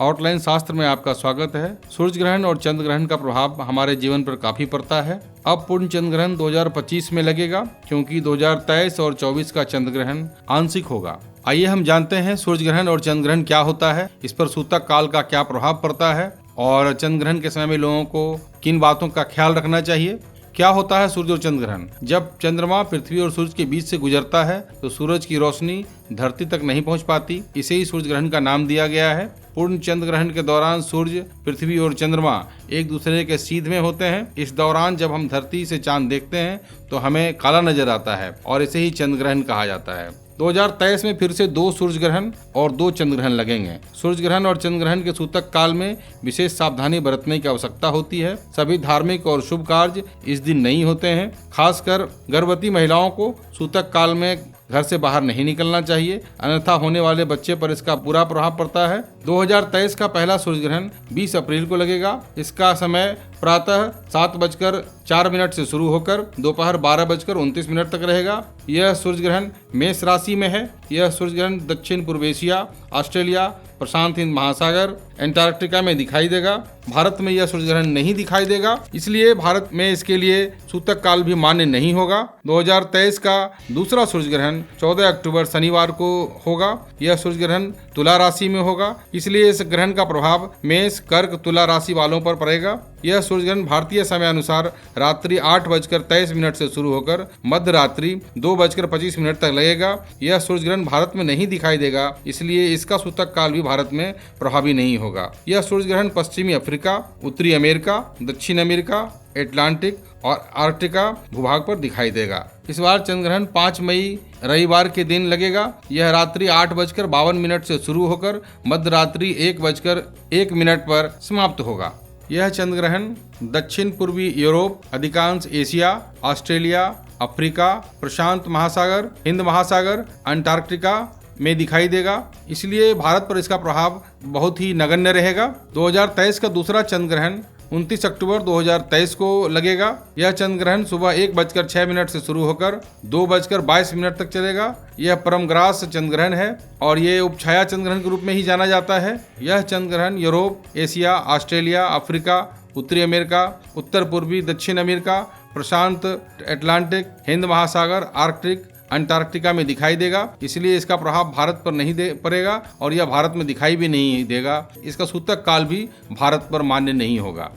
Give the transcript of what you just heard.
Outline शास्त्र में आपका स्वागत है। सूर्य ग्रहण और चंद्र ग्रहण का प्रभाव हमारे जीवन पर काफी पड़ता है। अब पूर्ण चंद्र ग्रहण 2025 में लगेगा, क्योंकि 2023 और 24 का चंद्र ग्रहण आंशिक होगा। आइए हम जानते हैं सूर्य ग्रहण और चंद्र ग्रहण क्या होता है, इस पर सूतक काल का क्या प्रभाव पड़ता है और चंद्र ग्रहण के समय में लोगों को किन बातों का ख्याल रखना चाहिए। क्या होता है सूर्य और चंद्र ग्रहण? जब चंद्रमा पृथ्वी और सूरज के बीच से गुजरता है तो सूरज की रोशनी धरती तक नहीं पहुंच पाती, इसे ही सूर्य ग्रहण का नाम दिया गया है। पूर्ण चंद्र ग्रहण के दौरान सूर्य, पृथ्वी और चंद्रमा एक दूसरे के सीध में होते हैं। इस दौरान जब हम धरती से चांद देखते हैं तो हमें काला नजर आता है और इसे ही चंद्र ग्रहण कहा जाता है। 2023 में फिर से 2 सूर्य ग्रहण और 2 चंद्र ग्रहण लगेंगे। सूर्य ग्रहण और चंद्र ग्रहण के सूतक काल में विशेष सावधानी बरतने की आवश्यकता होती है। सभी धार्मिक और शुभ कार्य इस दिन नहीं होते हैं। खासकर गर्भवती महिलाओं को सूतक काल में घर से बाहर नहीं निकलना चाहिए, अन्यथा होने वाले बच्चे पर इसका बुरा प्रभाव पड़ता है। 2023 का पहला सूर्य ग्रहण 20 अप्रैल को लगेगा। इसका समय प्रातः 7:04 से शुरू होकर दोपहर 12:29 तक रहेगा। यह सूर्य ग्रहण मेष राशि में है। यह सूर्य ग्रहण दक्षिण पूर्व एशिया, ऑस्ट्रेलिया, प्रशांत हिंद महासागर, एंटार्क्टिका में दिखाई देगा। भारत में यह सूर्य ग्रहण नहीं दिखाई देगा, इसलिए भारत में इसके लिए सूतक काल भी मान्य नहीं होगा। 2023 का दूसरा सूर्य ग्रहण 14 अक्टूबर शनिवार को होगा। यह सूर्य ग्रहण तुला राशि में होगा, इसलिए इस ग्रहण का प्रभाव मेष, कर्क, तुला राशि वालों पर पड़ेगा। यह सूर्य ग्रहण भारतीय समय अनुसार रात्रि 8:23 से शुरू होकर मध्य रात्रि 2:25 तक लगेगा। यह सूर्य ग्रहण भारत में नहीं दिखाई देगा, इसलिए इसका सूतक काल भी भारत में प्रभावी नहीं होगा। यह सूर्य ग्रहण पश्चिमी अफ्रीका, उत्तरी अमेरिका, दक्षिण अमेरिका, एटलांटिक और आर्कटिका भूभाग पर दिखाई देगा। इस बार चंद्र ग्रहण 5 मई रविवार के दिन लगेगा। यह रात्रि 8:52 से शुरू होकर मध्य रात्रि 1:01 पर समाप्त होगा। यह चंद्र ग्रहण दक्षिण पूर्वी यूरोप, अधिकांश एशिया, ऑस्ट्रेलिया, अफ्रीका, प्रशांत महासागर, हिंद महासागर, अंटार्कटिका में दिखाई देगा, इसलिए भारत पर इसका प्रभाव बहुत ही नगण्य रहेगा। 2023 का दूसरा चंद्र ग्रहण 29 अक्टूबर 2023 को लगेगा। यह चंद्र ग्रहण सुबह 1:06 से शुरू होकर 2:22 तक चलेगा। यह परमग्रास चंद्र ग्रहण है और ये उपछाया चंद्र ग्रहण के रूप में ही जाना जाता है। यह चंद्र ग्रहण यूरोप, एशिया, ऑस्ट्रेलिया, अफ्रीका, उत्तरी अमेरिका, उत्तर पूर्वी दक्षिण अमेरिका, प्रशांत अटलांटिक, हिंद महासागर, आर्कटिक, अंटार्कटिका में दिखाई देगा, इसलिए इसका प्रभाव भारत पर नहीं पड़ेगा और यह भारत में दिखाई भी नहीं देगा। इसका सूतक काल भी भारत पर मान्य नहीं होगा।